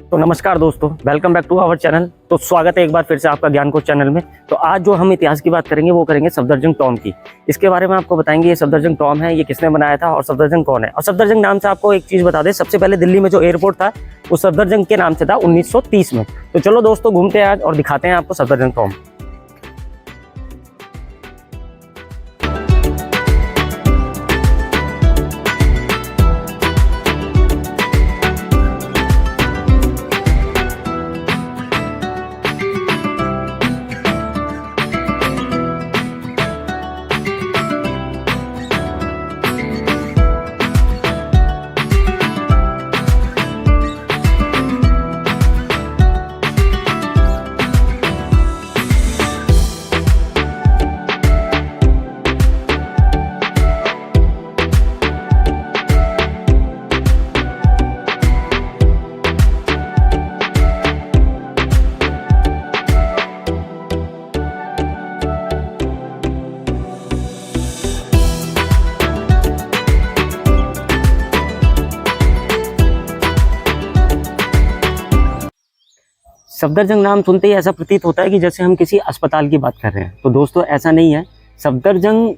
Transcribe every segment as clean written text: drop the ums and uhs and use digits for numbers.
तो नमस्कार दोस्तों, welcome back to our channel. तो स्वागत है एक बार फिर से आपका ज्ञान कोश चैनल में। तो आज जो हम इतिहास की बात करेंगे वो करेंगे सफदरजंग टॉम की। इसके बारे में आपको बताएंगे ये सफदरजंग टॉम है, ये किसने बनाया था और सफदरजंग कौन है। और सफदरजंग नाम से आपको एक चीज़ बता दें, सबसे पहले दिल्ली में जो एयरपोर्ट था वो सफदरजंग के नाम से था 1930 में। तो चलो दोस्तों घूमते हैं आज और दिखाते हैं आपको सफदरजंग टॉम। सफदरजंग नाम सुनते ही ऐसा प्रतीत होता है कि जैसे हम किसी अस्पताल की बात कर रहे हैं। तो दोस्तों ऐसा नहीं है। सफदरजंग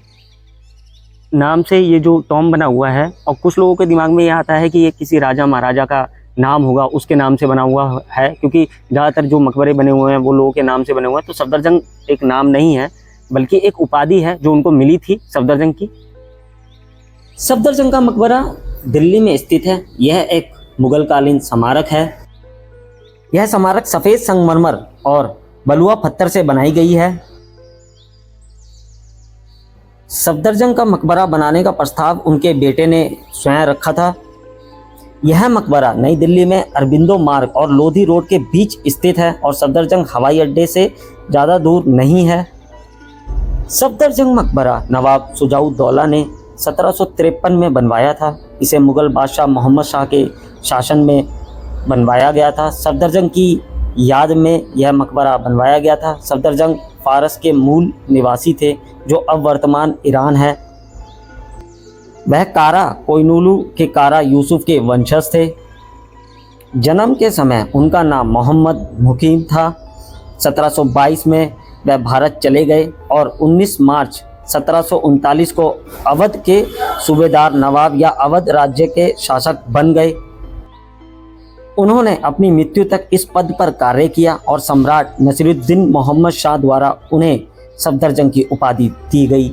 नाम से ये जो टॉम बना हुआ है, और कुछ लोगों के दिमाग में ये आता है कि ये किसी राजा महाराजा का नाम होगा, उसके नाम से बना हुआ है, क्योंकि ज़्यादातर जो मकबरे बने हुए हैं वो लोगों के नाम से बने हुए हैं। तो सफदरजंग एक नाम नहीं है, बल्कि एक उपाधि है जो उनको मिली थी सफदरजंग की। सफदरजंग का मकबरा दिल्ली में स्थित है। यह एक मुगल कालीन स्मारक है। यह स्मारक सफ़ेद संगमरमर और बलुआ पत्थर से बनाई गई है। सफदरजंग का मकबरा बनाने का प्रस्ताव उनके बेटे ने स्वयं रखा था। यह मकबरा नई दिल्ली में अरबिंदो मार्ग और लोधी रोड के बीच स्थित है और सफदरजंग हवाई अड्डे से ज़्यादा दूर नहीं है। सफदरजंग मकबरा नवाब शुजाउद्दौला ने 1753 में बनवाया था। इसे मुगल बादशाह मोहम्मद शाह के शासन में बनवाया गया था। सफदरजंग की याद में यह मकबरा बनवाया गया था। सफदरजंग फारस के मूल निवासी थे जो अब वर्तमान ईरान है। वह कारा कोहिनूर के कारा यूसुफ के वंशज थे। जन्म के समय उनका नाम मोहम्मद मुकीम था। 1722 में वह भारत चले गए और 19 मार्च 1739 को अवध के सूबेदार नवाब या अवध राज्य के शासक बन गए। उन्होंने अपनी मृत्यु तक इस पद पर कार्य किया और सम्राट नसीरुद्दीन मोहम्मद शाह द्वारा उन्हें सफदरजंग की उपाधि दी गई।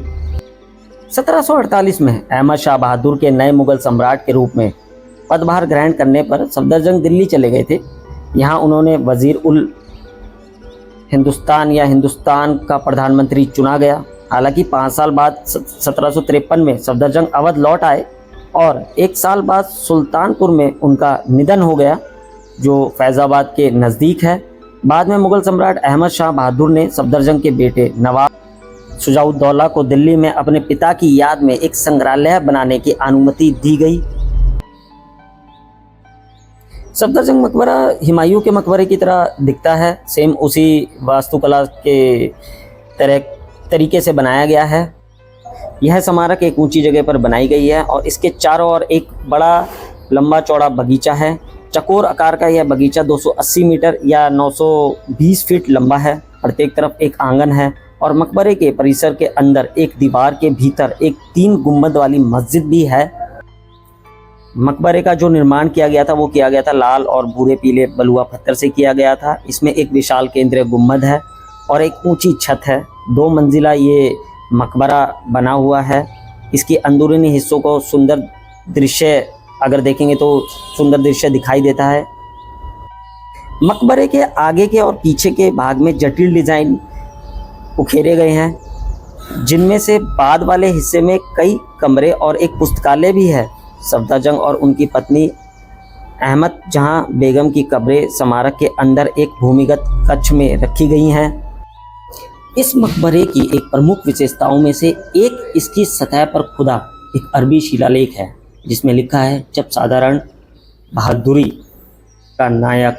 1748 में अहमद शाह बहादुर के नए मुगल सम्राट के रूप में पदभार ग्रहण करने पर सफदरजंग दिल्ली चले गए थे। यहाँ उन्होंने वजीर उल हिंदुस्तान या हिंदुस्तान का प्रधानमंत्री चुना गया। हालांकि 5 साल बाद 1753 में सफदरजंग अवध लौट आए और 1 साल बाद सुल्तानपुर में उनका निधन हो गया, जो फैज़ाबाद के नज़दीक है। बाद में मुगल सम्राट अहमद शाह बहादुर ने सफदरजंग के बेटे नवाब शुजाउद्दौला को दिल्ली में अपने पिता की याद में एक संग्रहालय बनाने की अनुमति दी गई। सफदरजंग मकबरा हुमायूं के मकबरे की तरह दिखता है। सेम उसी वास्तुकला के तरीके से बनाया गया है। यह स्मारक एक ऊंची जगह पर बनाई गई है और इसके चारों ओर एक बड़ा लंबा चौड़ा बगीचा है। चकोर आकार का यह बगीचा 280 मीटर या 920 फीट लंबा है। प्रत्येक तरफ एक आंगन है और मकबरे के परिसर के अंदर एक दीवार के भीतर एक 3 गुंबद वाली मस्जिद भी है। मकबरे का जो निर्माण किया गया था वो किया गया था लाल और भूरे पीले बलुआ पत्थर से किया गया था। इसमें एक विशाल केंद्रीय गुंबद है और एक ऊंची छत है। 2 मंजिला ये मकबरा बना हुआ है। इसकी अंदरूनी हिस्सों को सुंदर दृश्य अगर देखेंगे तो सुंदर दृश्य दिखाई देता है। मकबरे के आगे के और पीछे के भाग में जटिल डिज़ाइन उखेरे गए हैं, जिनमें से बाद वाले हिस्से में कई कमरे और एक पुस्तकालय भी है। सफदरजंग और उनकी पत्नी अहमद जहां बेगम की कब्रें स्मारक के अंदर एक भूमिगत कक्ष में रखी गई हैं। इस मकबरे की एक प्रमुख विशेषताओं में से एक इसकी सतह पर खुदा एक अरबी शिलालेख है, जिसमें लिखा है, जब साधारण बहादुरी का नायक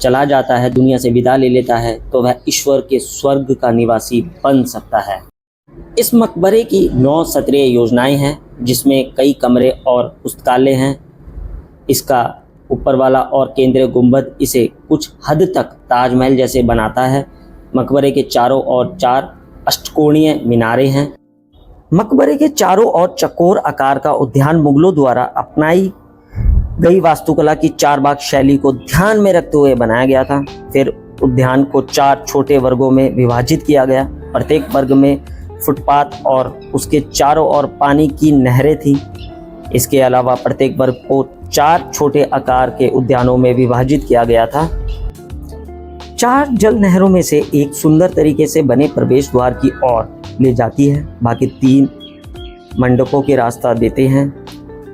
चला जाता है, दुनिया से विदा ले लेता है, तो वह ईश्वर के स्वर्ग का निवासी बन सकता है। इस मकबरे की 9 सत्रीय योजनाएं हैं, जिसमें कई कमरे और पुस्तकालय हैं। इसका ऊपर वाला और केंद्रीय गुंबद इसे कुछ हद तक ताजमहल जैसे बनाता है। मकबरे के चारों ओर 4 अष्टकोणीय मीनारे हैं। मकबरे के चारों ओर चौकोर आकार का उद्यान मुगलों द्वारा अपनाई गई वास्तुकला की 4 बाग शैली को ध्यान में रखते हुए बनाया गया था। फिर उद्यान को 4 छोटे वर्गों में विभाजित किया गया। प्रत्येक वर्ग में फुटपाथ और उसके चारों ओर पानी की नहरें थीं। इसके अलावा प्रत्येक वर्ग को 4 छोटे आकार के उद्यानों में विभाजित किया गया था। 4 जल नहरों में से एक सुंदर तरीके से बने प्रवेश द्वार की ओर ले जाती है। बाकी 3 मंडपों के रास्ता देते हैं,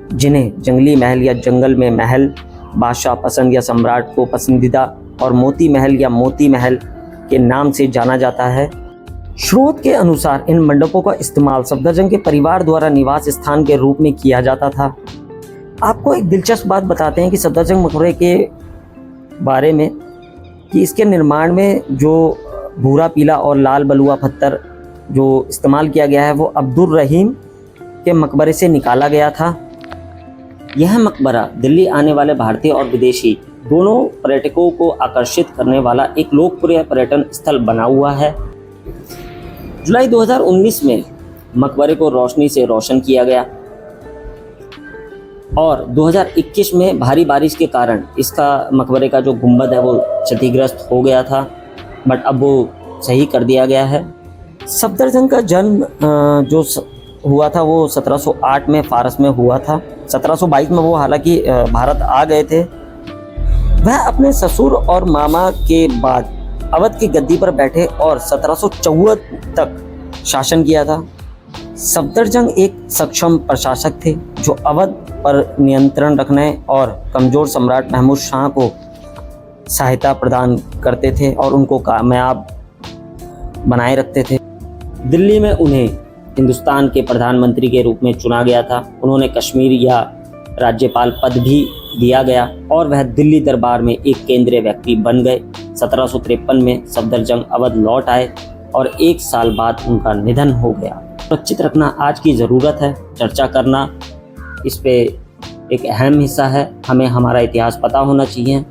जिन्हें जंगली महल या जंगल में महल, बादशाह पसंद या सम्राट को पसंदीदा और मोती महल या मोती महल के नाम से जाना जाता है। स्रोत के अनुसार इन मंडपों का इस्तेमाल सफदरजंग के परिवार द्वारा निवास स्थान के रूप में किया जाता था। आपको एक दिलचस्प बात बताते हैं कि सफदरजंग मकबरे के बारे में कि इसके निर्माण में जो भूरा, पीला और लाल बलुआ पत्थर जो इस्तेमाल किया गया है वो अब्दुल रहीम के मकबरे से निकाला गया था। यह मकबरा दिल्ली आने वाले भारतीय और विदेशी दोनों पर्यटकों को आकर्षित करने वाला एक लोकप्रिय पर्यटन स्थल बना हुआ है। जुलाई 2019 में मकबरे को रोशनी से रोशन किया गया और 2021 में भारी बारिश के कारण इसका मकबरे का जो गुंबद है वो क्षतिग्रस्त हो गया था, बट अब वो सही कर दिया गया है। सफदरजंग का जन्म जो हुआ था वो 1708 में फारस में हुआ था। 1722 में वो हालांकि भारत आ गए थे। वह अपने ससुर और मामा के बाद अवध की गद्दी पर बैठे और 1754 तक शासन किया था। सफदरजंग एक सक्षम प्रशासक थे जो अवध पर नियंत्रण रखने और कमज़ोर सम्राट महमूद शाह को सहायता प्रदान करते थे और उनको कामयाब बनाए रखते थे। दिल्ली में उन्हें हिंदुस्तान के प्रधानमंत्री के रूप में चुना गया था। उन्होंने कश्मीर या राज्यपाल पद भी दिया गया और वह दिल्ली दरबार में एक केंद्रीय व्यक्ति बन गए। 1753 में सफदरजंग अवध लौट आए और 1 साल बाद उनका निधन हो गया। सुरक्षित रखना आज की ज़रूरत है। चर्चा करना इस पे एक अहम हिस्सा है। हमें हमारा इतिहास पता होना चाहिए।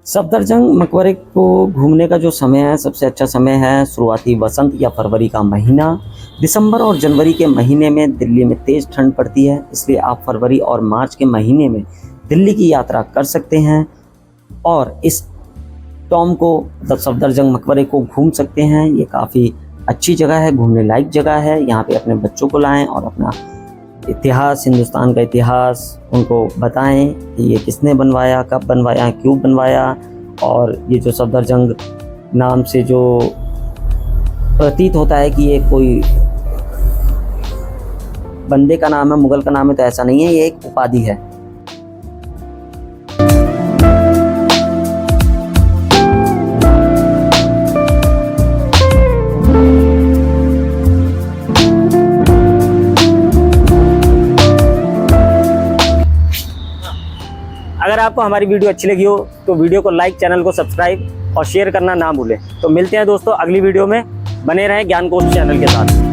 सफदरजंग मकबरे को घूमने का जो समय है, सबसे अच्छा समय है शुरुआती वसंत या फरवरी का महीना। दिसंबर और जनवरी के महीने में दिल्ली में तेज़ ठंड पड़ती है, इसलिए आप फरवरी और मार्च के महीने में दिल्ली की यात्रा कर सकते हैं और इस टॉम को मतलब सफदरजंग मकबरे को घूम सकते हैं। ये काफ़ी अच्छी जगह है, घूमने लायक जगह है। यहाँ पे अपने बच्चों को लाएं और अपना इतिहास, हिंदुस्तान का इतिहास उनको बताएं कि ये किसने बनवाया, कब बनवाया, क्यों बनवाया, और ये जो सफदरजंग नाम से जो प्रतीत होता है कि ये कोई बंदे का नाम है, मुगल का नाम है, तो ऐसा नहीं है, ये एक उपाधि है। अगर आपको हमारी वीडियो अच्छी लगी हो तो वीडियो को लाइक, चैनल को सब्सक्राइब और शेयर करना ना भूलें। तो मिलते हैं दोस्तों अगली वीडियो में। बने रहें ज्ञानकोश चैनल के साथ।